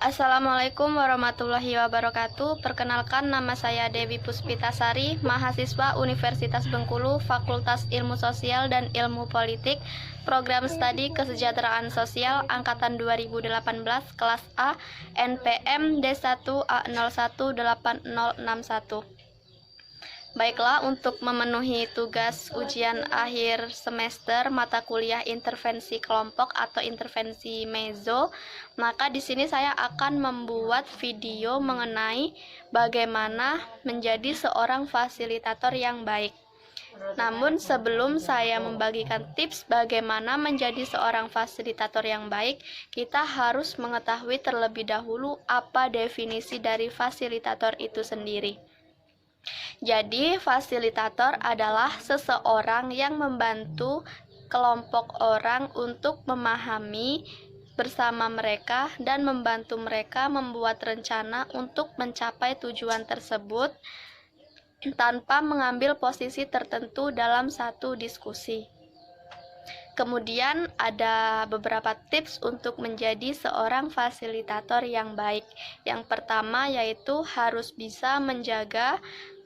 Assalamualaikum warahmatullahi wabarakatuh. Perkenalkan, nama saya Dewi Puspitasari, mahasiswa Universitas Bengkulu, Fakultas Ilmu Sosial dan Ilmu Politik, Program Studi Kesejahteraan Sosial Angkatan 2018, kelas A, NPM D1A018061. Baiklah, untuk memenuhi tugas ujian akhir semester mata kuliah intervensi kelompok atau intervensi mezo, maka di sini saya akan membuat video mengenai bagaimana menjadi seorang fasilitator yang baik. Namun sebelum saya membagikan tips bagaimana menjadi seorang fasilitator yang baik, kita harus mengetahui terlebih dahulu apa definisi dari fasilitator itu sendiri. Jadi, fasilitator adalah seseorang yang membantu kelompok orang untuk memahami bersama mereka dan membantu mereka membuat rencana untuk mencapai tujuan tersebut tanpa mengambil posisi tertentu dalam satu diskusi. Kemudian ada beberapa tips untuk menjadi seorang fasilitator yang baik. Yang pertama yaitu harus bisa menjaga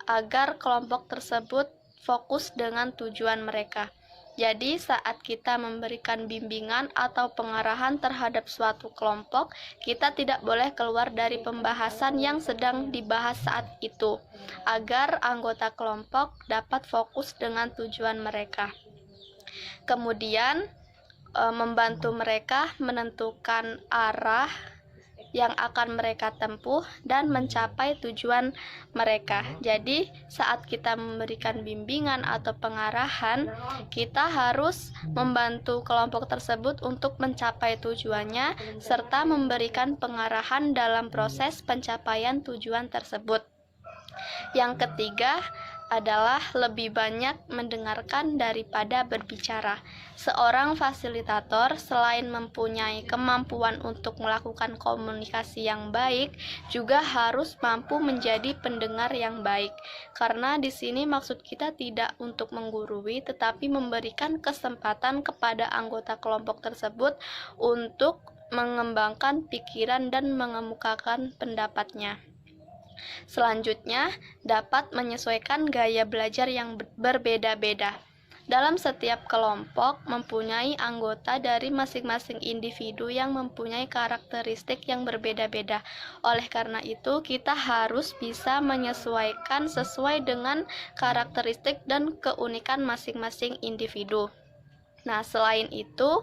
agar kelompok tersebut fokus dengan tujuan mereka. Jadi saat kita memberikan bimbingan atau pengarahan terhadap suatu kelompok, kita tidak boleh keluar dari pembahasan yang sedang dibahas saat itu, agar anggota kelompok dapat fokus dengan tujuan mereka. Kemudian membantu mereka menentukan arah yang akan mereka tempuh dan mencapai tujuan mereka. Jadi, saat kita memberikan bimbingan atau pengarahan, kita harus membantu kelompok tersebut untuk mencapai tujuannya serta memberikan pengarahan dalam proses pencapaian tujuan tersebut. Yang ketiga adalah lebih banyak mendengarkan daripada berbicara. Seorang fasilitator selain mempunyai kemampuan untuk melakukan komunikasi yang baik, juga harus mampu menjadi pendengar yang baik. Karena di sini maksud kita tidak untuk menggurui, tetapi memberikan kesempatan kepada anggota kelompok tersebut untuk mengembangkan pikiran dan mengemukakan pendapatnya. Selanjutnya, dapat menyesuaikan gaya belajar yang berbeda-beda. Dalam setiap kelompok mempunyai anggota dari masing-masing individu yang mempunyai karakteristik yang berbeda-beda. Oleh karena itu, kita harus bisa menyesuaikan sesuai dengan karakteristik dan keunikan masing-masing individu. Nah, selain itu,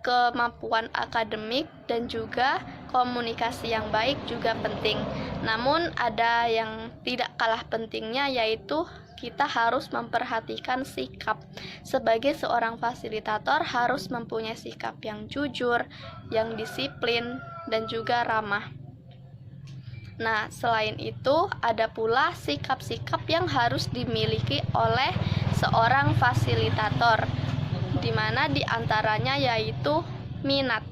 kemampuan akademik dan juga komunikasi yang baik juga penting. Namun, ada yang tidak kalah pentingnya, yaitu kita harus memperhatikan sikap. Sebagai seorang fasilitator harus mempunyai sikap yang jujur, yang disiplin, dan juga ramah. Nah, selain itu, ada pula sikap-sikap yang harus dimiliki oleh seorang fasilitator, di mana diantaranya yaitu minat.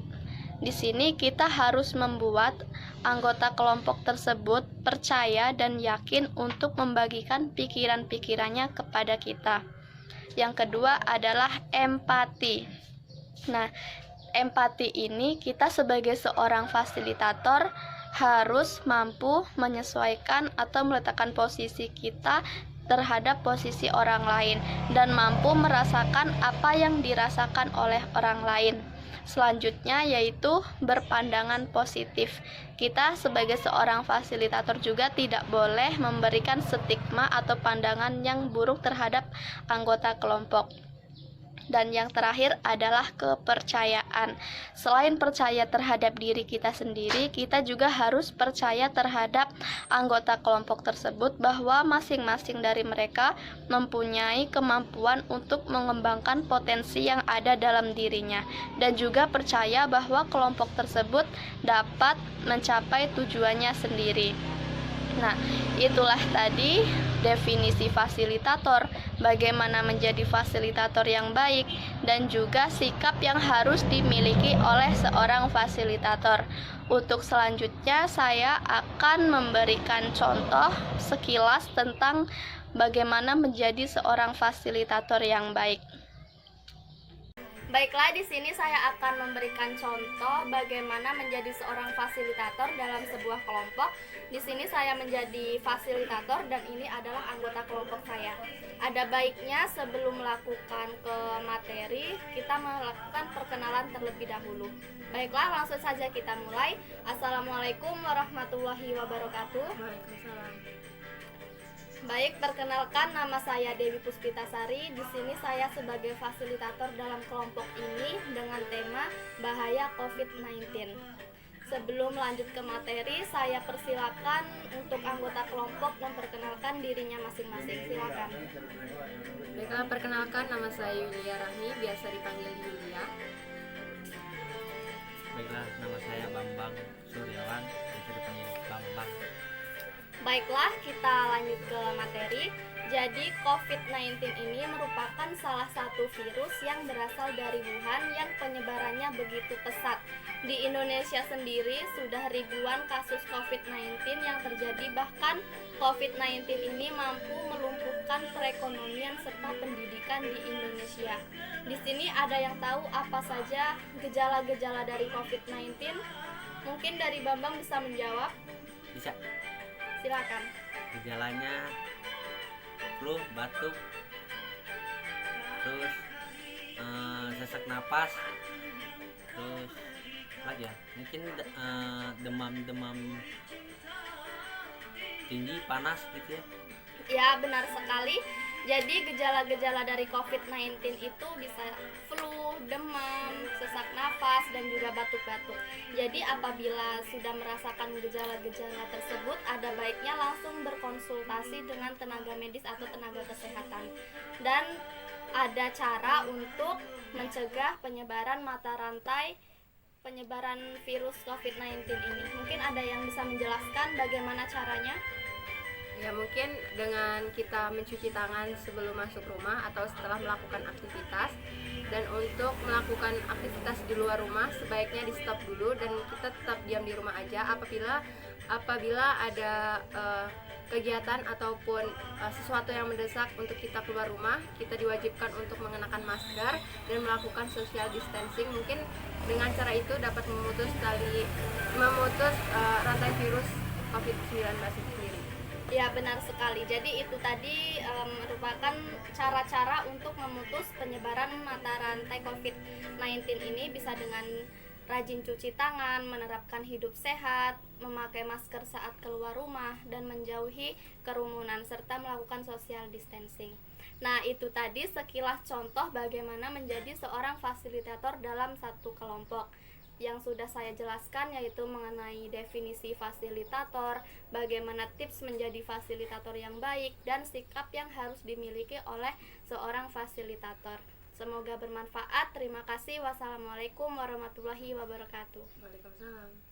Di sini kita harus membuat anggota kelompok tersebut percaya dan yakin untuk membagikan pikiran-pikirannya kepada kita. Yang kedua adalah empati. Nah, empati ini kita sebagai seorang fasilitator harus mampu menyesuaikan atau meletakkan posisi kita terhadap posisi orang lain dan mampu merasakan apa yang dirasakan oleh orang lain. Selanjutnya yaitu berpandangan positif. Kita sebagai seorang fasilitator juga tidak boleh memberikan stigma atau pandangan yang buruk terhadap anggota kelompok. Dan yang terakhir adalah kepercayaan. Selain percaya terhadap diri kita sendiri, kita juga harus percaya terhadap anggota kelompok tersebut bahwa masing-masing dari mereka mempunyai kemampuan untuk mengembangkan potensi yang ada dalam dirinya, dan juga percaya bahwa kelompok tersebut dapat mencapai tujuannya sendiri. Nah, itulah tadi definisi fasilitator, bagaimana menjadi fasilitator yang baik, dan juga sikap yang harus dimiliki oleh seorang fasilitator. Untuk selanjutnya, saya akan memberikan contoh sekilas tentang bagaimana menjadi seorang fasilitator yang baik. Baiklah, di sini saya akan memberikan contoh bagaimana menjadi seorang fasilitator dalam sebuah kelompok. Di sini saya menjadi fasilitator dan ini adalah anggota kelompok saya. Ada baiknya sebelum melakukan ke materi, kita melakukan perkenalan terlebih dahulu. Baiklah, langsung saja kita mulai. Assalamualaikum warahmatullahi wabarakatuh. Waalaikumsalam. Baik, perkenalkan nama saya Dewi Puspitasari. Di sini saya sebagai fasilitator dalam kelompok ini dengan tema bahaya COVID-19. Sebelum lanjut ke materi, saya persilakan untuk anggota kelompok memperkenalkan dirinya masing-masing. Silakan. Baiklah, perkenalkan nama saya Yulia Rahmi, biasa dipanggil Yulia. Baiklah, nama saya Bambang Suryawan, biasa dipanggil Bambang. Baiklah, kita lanjut ke materi. Jadi COVID-19 ini merupakan salah satu virus yang berasal dari Wuhan yang penyebarannya begitu pesat. Di Indonesia sendiri sudah ribuan kasus COVID-19 yang terjadi, bahkan COVID-19 ini mampu melumpuhkan perekonomian serta pendidikan di Indonesia. Di sini ada yang tahu apa saja gejala-gejala dari COVID-19? Mungkin dari Bambang bisa menjawab? Bisa. Silakan. Gejalanya flu, batuk, terus sesak napas, terus lagi ya, mungkin demam tinggi, panas gitu ya. Ya, benar sekali. Jadi gejala-gejala dari COVID-19 itu bisa flu, demam, sesak nafas, dan juga batuk-batuk. Jadi apabila sudah merasakan gejala-gejala tersebut, ada baiknya langsung berkonsultasi dengan tenaga medis atau tenaga kesehatan. Dan ada cara untuk mencegah penyebaran mata rantai penyebaran virus COVID-19 ini. Mungkin ada yang bisa menjelaskan bagaimana caranya? Ya, mungkin dengan kita mencuci tangan sebelum masuk rumah atau setelah melakukan aktivitas. Dan untuk melakukan aktivitas di luar rumah sebaiknya di stop dulu dan kita tetap diam di rumah aja. Apabila ada kegiatan ataupun sesuatu yang mendesak untuk kita keluar rumah, kita diwajibkan untuk mengenakan masker dan melakukan social distancing. Mungkin dengan cara itu dapat memutus rantai virus COVID-19 itu sendiri. Ya, benar sekali. Jadi itu tadi merupakan cara-cara untuk memutus penyebaran mata rantai COVID-19 ini, bisa dengan rajin cuci tangan, menerapkan hidup sehat, memakai masker saat keluar rumah, dan menjauhi kerumunan, serta melakukan social distancing. Nah, itu tadi sekilas contoh bagaimana menjadi seorang fasilitator dalam satu kelompok. Yang sudah saya jelaskan yaitu mengenai definisi fasilitator, bagaimana tips menjadi fasilitator yang baik, dan sikap yang harus dimiliki oleh seorang fasilitator. Semoga bermanfaat. Terima kasih. Wassalamualaikum warahmatullahi wabarakatuh. Waalaikumsalam.